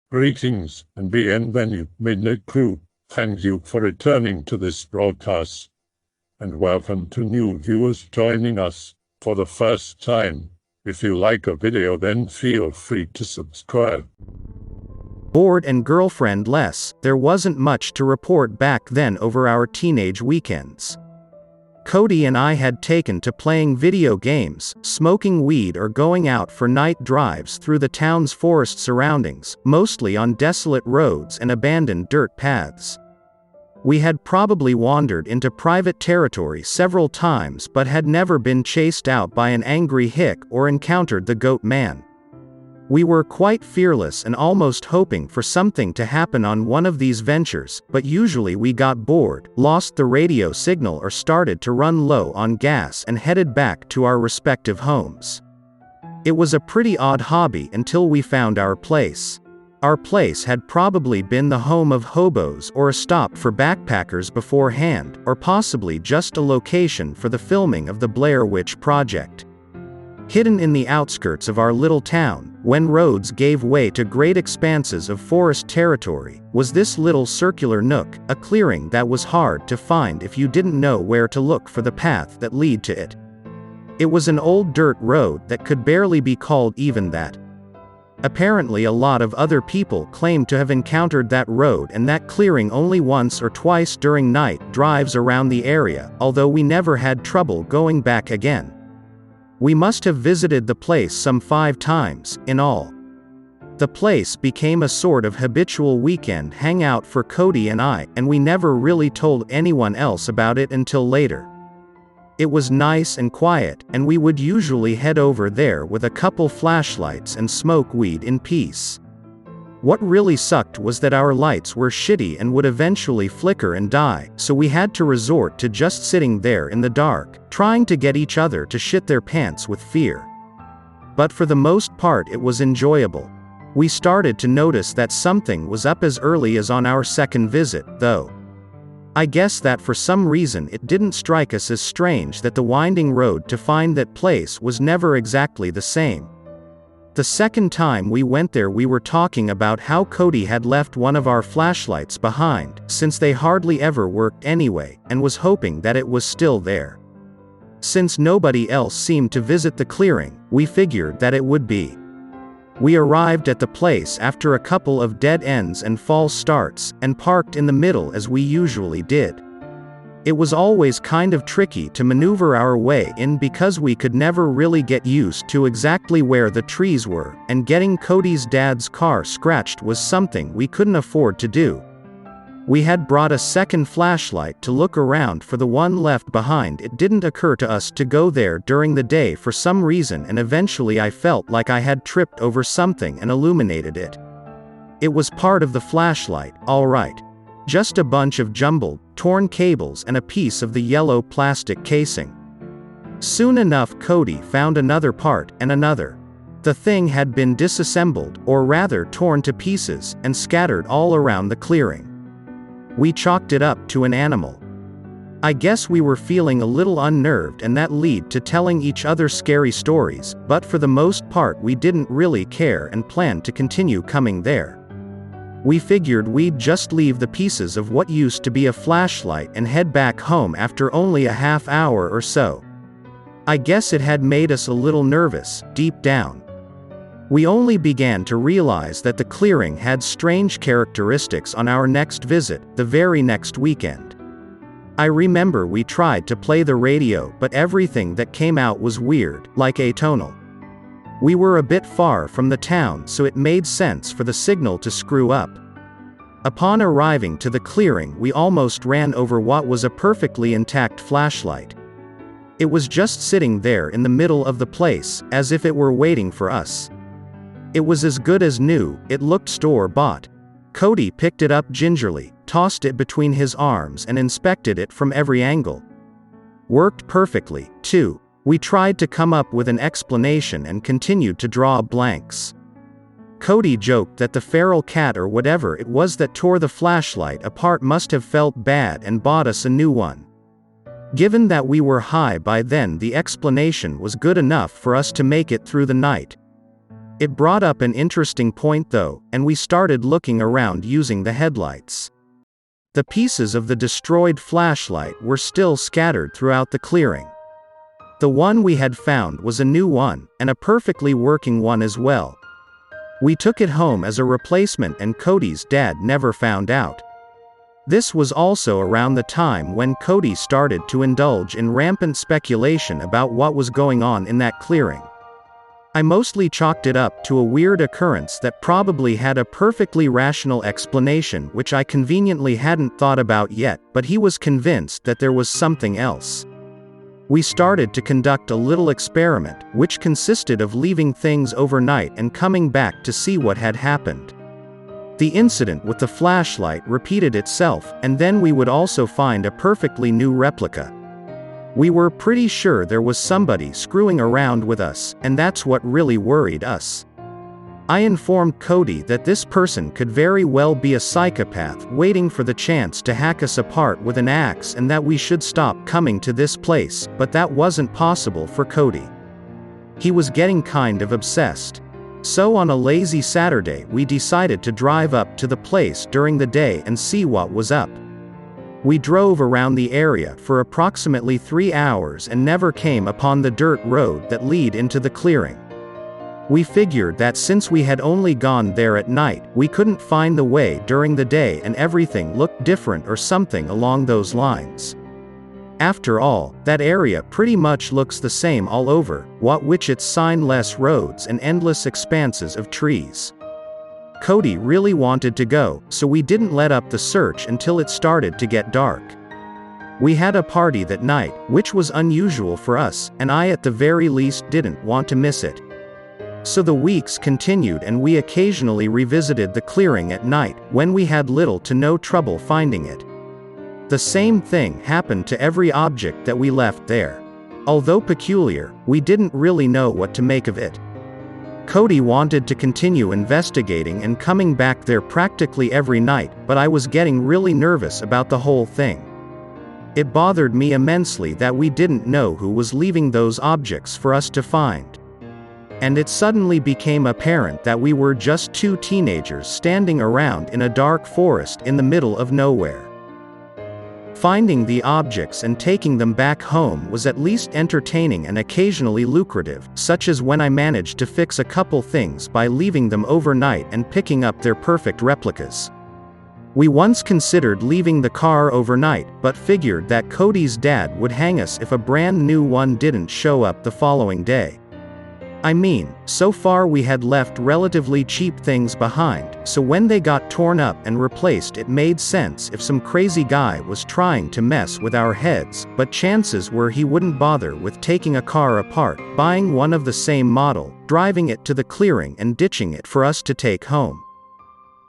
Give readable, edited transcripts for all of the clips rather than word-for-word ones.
Greetings and bienvenue, midnight crew. Thank you for returning to this broadcast, and welcome to new viewers joining us for the first time. If you like a video, then feel free to subscribe. Bored and girlfriend-less, there wasn't much to report back then over our teenage weekends. Cody and I had taken to playing video games, smoking weed, or going out for night drives through the town's forest surroundings, mostly on desolate roads and abandoned dirt paths. We had probably wandered into private territory several times but had never been chased out by an angry hick or encountered the goat man. We were quite fearless and almost hoping for something to happen on one of these ventures, but usually we got bored, lost the radio signal, or started to run low on gas and headed back to our respective homes. It was a pretty odd hobby until we found our place. Our place had probably been the home of hobos or a stop for backpackers beforehand, or possibly just a location for the filming of the Blair Witch Project. Hidden in the outskirts of our little town, when roads gave way to great expanses of forest territory, was this little circular nook, a clearing that was hard to find if you didn't know where to look for the path that led to it. It was an old dirt road that could barely be called even that. Apparently a lot of other people claimed to have encountered that road and that clearing only once or twice during night drives around the area, although we never had trouble going back again. We must have visited the place some 5 times, in all. The place became a sort of habitual weekend hangout for Cody and I, and we never really told anyone else about it until later. It was nice and quiet, and we would usually head over there with a couple flashlights and smoke weed in peace. What really sucked was that our lights were shitty and would eventually flicker and die, so we had to resort to just sitting there in the dark, trying to get each other to shit their pants with fear. But for the most part it was enjoyable. We started to notice that something was up as early as on our second visit, though. I guess that for some reason it didn't strike us as strange that the winding road to find that place was never exactly the same. The second time we went there we were talking about how Cody had left one of our flashlights behind, since they hardly ever worked anyway, and was hoping that it was still there. Since nobody else seemed to visit the clearing, we figured that it would be. We arrived at the place after a couple of dead ends and false starts, and parked in the middle as we usually did. It was always kind of tricky to maneuver our way in because we could never really get used to exactly where the trees were, and getting Cody's dad's car scratched was something we couldn't afford to do. We had brought a second flashlight to look around for the one left behind. It didn't occur to us to go there during the day for some reason, and eventually I felt like I had tripped over something and illuminated it. It was part of the flashlight, all right. Just a bunch of jumbled, torn cables and a piece of the yellow plastic casing. Soon enough Cody found another part, and another. The thing had been disassembled, or rather torn to pieces, and scattered all around the clearing. We chalked it up to an animal. I guess we were feeling a little unnerved, and that led to telling each other scary stories, but for the most part we didn't really care and planned to continue coming there. We figured we'd just leave the pieces of what used to be a flashlight and head back home after only a half hour or so. I guess it had made us a little nervous, deep down. We only began to realize that the clearing had strange characteristics on our next visit, the very next weekend. I remember we tried to play the radio, but everything that came out was weird, like atonal. We were a bit far from the town, so it made sense for the signal to screw up. Upon arriving to the clearing we almost ran over what was a perfectly intact flashlight. It was just sitting there in the middle of the place, as if it were waiting for us. It was as good as new, it looked store-bought. Cody picked it up gingerly, tossed it between his arms and inspected it from every angle. Worked perfectly, too. We tried to come up with an explanation and continued to draw blanks. Cody joked that the feral cat or whatever it was that tore the flashlight apart must have felt bad and bought us a new one. Given that we were high by then, the explanation was good enough for us to make it through the night. It brought up an interesting point though, and we started looking around using the headlights. The pieces of the destroyed flashlight were still scattered throughout the clearing. The one we had found was a new one, and a perfectly working one as well. We took it home as a replacement and Cody's dad never found out. This was also around the time when Cody started to indulge in rampant speculation about what was going on in that clearing. I mostly chalked it up to a weird occurrence that probably had a perfectly rational explanation which I conveniently hadn't thought about yet, but he was convinced that there was something else. We started to conduct a little experiment, which consisted of leaving things overnight and coming back to see what had happened. The incident with the flashlight repeated itself, and then we would also find a perfectly new replica. We were pretty sure there was somebody screwing around with us, and that's what really worried us. I informed Cody that this person could very well be a psychopath waiting for the chance to hack us apart with an axe and that we should stop coming to this place, but that wasn't possible for Cody. He was getting kind of obsessed. So on a lazy Saturday we decided to drive up to the place during the day and see what was up. We drove around the area for approximately 3 hours and never came upon the dirt road that lead into the clearing. We figured that since we had only gone there at night, we couldn't find the way during the day and everything looked different or something along those lines. After all, that area pretty much looks the same all over, what with its sign-less roads and endless expanses of trees. Cody really wanted to go, so we didn't let up the search until it started to get dark. We had a party that night, which was unusual for us, and I at the very least didn't want to miss it. So the weeks continued and we occasionally revisited the clearing at night, when we had little to no trouble finding it. The same thing happened to every object that we left there. Although peculiar, we didn't really know what to make of it. Cody wanted to continue investigating and coming back there practically every night, but I was getting really nervous about the whole thing. It bothered me immensely that we didn't know who was leaving those objects for us to find. And it suddenly became apparent that we were just two teenagers standing around in a dark forest in the middle of nowhere. Finding the objects and taking them back home was at least entertaining and occasionally lucrative, such as when I managed to fix a couple things by leaving them overnight and picking up their perfect replicas. We once considered leaving the car overnight, but figured that Cody's dad would hang us if a brand new one didn't show up the following day. I mean, so far we had left relatively cheap things behind, so when they got torn up and replaced it made sense if some crazy guy was trying to mess with our heads, but chances were he wouldn't bother with taking a car apart, buying one of the same model, driving it to the clearing and ditching it for us to take home.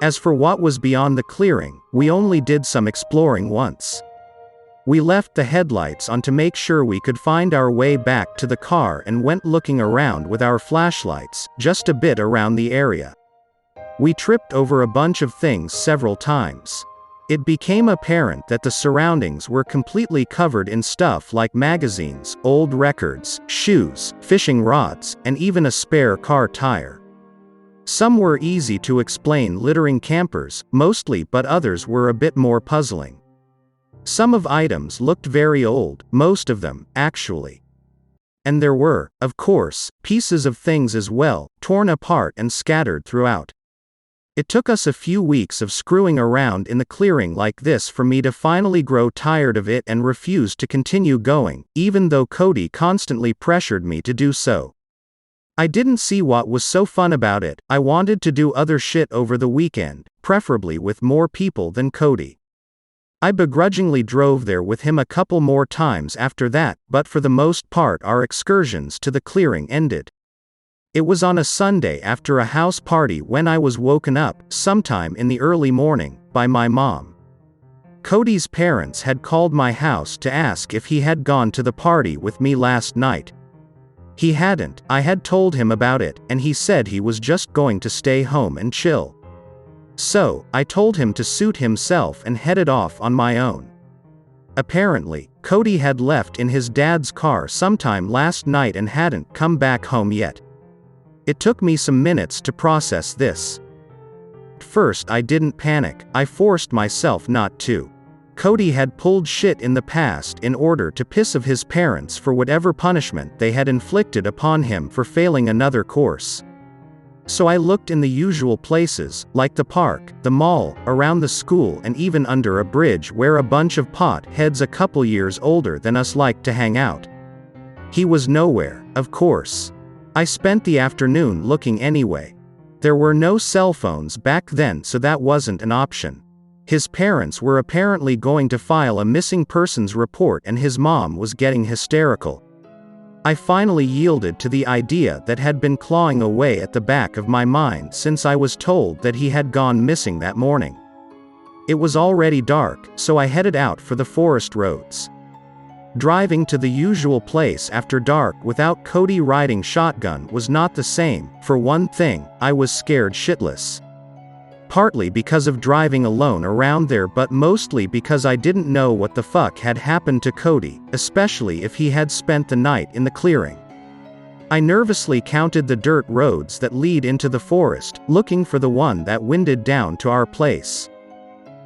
As for what was beyond the clearing, we only did some exploring once. We left the headlights on to make sure we could find our way back to the car and went looking around with our flashlights, just a bit around the area. We tripped over a bunch of things several times. It became apparent that the surroundings were completely covered in stuff like magazines, old records, shoes, fishing rods, and even a spare car tire. Some were easy to explain, littering campers, mostly, but others were a bit more puzzling. Some of items looked very old, most of them, actually. And there were, of course, pieces of things as well, torn apart and scattered throughout. It took us a few weeks of screwing around in the clearing like this for me to finally grow tired of it and refuse to continue going, even though Cody constantly pressured me to do so. I didn't see what was so fun about it. I wanted to do other shit over the weekend, preferably with more people than Cody. I begrudgingly drove there with him a couple more times after that, but for the most part our excursions to the clearing ended. It was on a Sunday after a house party when I was woken up, sometime in the early morning, by my mom. Cody's parents had called my house to ask if he had gone to the party with me last night. He hadn't. I had told him about it, and he said he was just going to stay home and chill. So, I told him to suit himself and headed off on my own. Apparently, Cody had left in his dad's car sometime last night and hadn't come back home yet. It took me some minutes to process this. At first I didn't panic, I forced myself not to. Cody had pulled shit in the past in order to piss off his parents for whatever punishment they had inflicted upon him for failing another course. So I looked in the usual places, like the park, the mall, around the school, and even under a bridge where a bunch of pot heads a couple years older than us liked to hang out. He was nowhere, of course. I spent the afternoon looking anyway. There were no cell phones back then, so that wasn't an option. His parents were apparently going to file a missing persons report and his mom was getting hysterical. I finally yielded to the idea that had been clawing away at the back of my mind since I was told that he had gone missing that morning. It was already dark, so I headed out for the forest roads. Driving to the usual place after dark without Cody riding shotgun was not the same. For one thing, I was scared shitless. Partly because of driving alone around there, but mostly because I didn't know what the fuck had happened to Cody, especially if he had spent the night in the clearing. I nervously counted the dirt roads that lead into the forest, looking for the one that winded down to our place.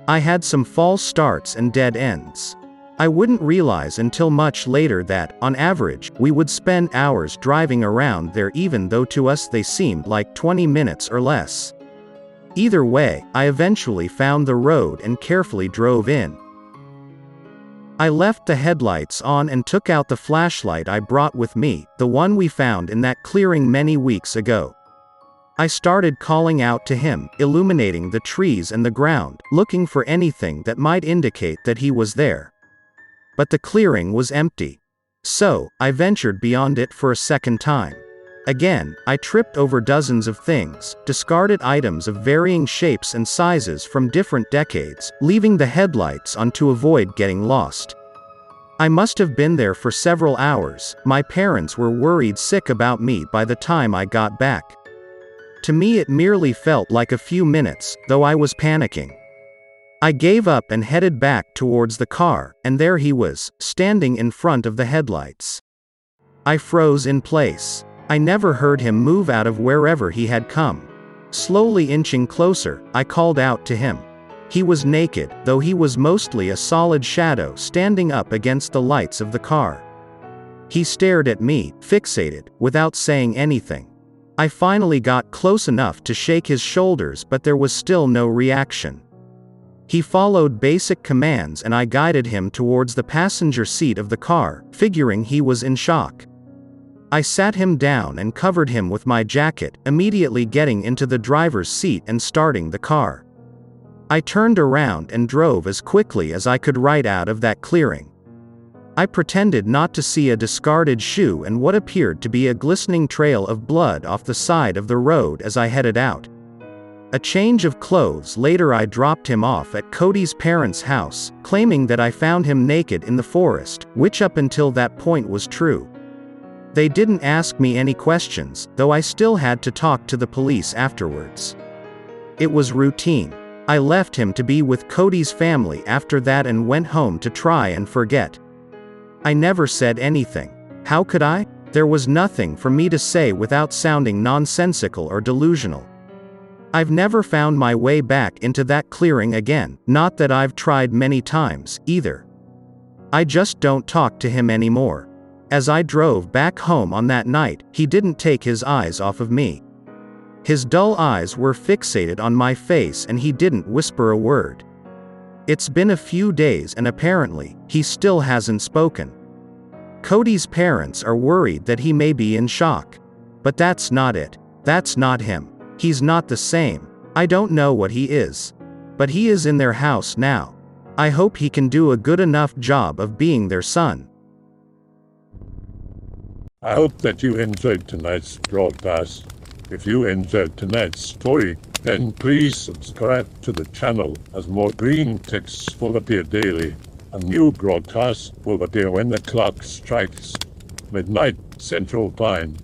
I had some false starts and dead ends. I wouldn't realize until much later that, on average, we would spend hours driving around there, even though to us they seemed like 20 minutes or less. Either way, I eventually found the road and carefully drove in. I left the headlights on and took out the flashlight I brought with me, the one we found in that clearing many weeks ago. I started calling out to him, illuminating the trees and the ground, looking for anything that might indicate that he was there. But the clearing was empty. So, I ventured beyond it for a second time. Again, I tripped over dozens of things, discarded items of varying shapes and sizes from different decades, leaving the headlights on to avoid getting lost. I must have been there for several hours. My parents were worried sick about me by the time I got back. To me it merely felt like a few minutes, though I was panicking. I gave up and headed back towards the car, and there he was, standing in front of the headlights. I froze in place. I never heard him move out of wherever he had come. Slowly inching closer, I called out to him. He was naked, though he was mostly a solid shadow standing up against the lights of the car. He stared at me, fixated, without saying anything. I finally got close enough to shake his shoulders, but there was still no reaction. He followed basic commands and I guided him towards the passenger seat of the car, figuring he was in shock. I sat him down and covered him with my jacket, immediately getting into the driver's seat and starting the car. I turned around and drove as quickly as I could right out of that clearing. I pretended not to see a discarded shoe and what appeared to be a glistening trail of blood off the side of the road as I headed out. A change of clothes later, I dropped him off at Cody's parents' house, claiming that I found him naked in the forest, which up until that point was true. They didn't ask me any questions, though I still had to talk to the police afterwards. It was routine. I left him to be with Cody's family after that and went home to try and forget. I never said anything. How could I? There was nothing for me to say without sounding nonsensical or delusional. I've never found my way back into that clearing again, not that I've tried many times, either. I just don't talk to him anymore. As I drove back home on that night, he didn't take his eyes off of me. His dull eyes were fixated on my face and he didn't whisper a word. It's been a few days and apparently, he still hasn't spoken. Cody's parents are worried that he may be in shock. But that's not it. That's not him. He's not the same. I don't know what he is. But he is in their house now. I hope he can do a good enough job of being their son. I hope that you enjoyed tonight's broadcast. If you enjoyed tonight's story, then please subscribe to the channel as more green texts will appear daily. A new broadcast will appear when the clock strikes midnight Central Time.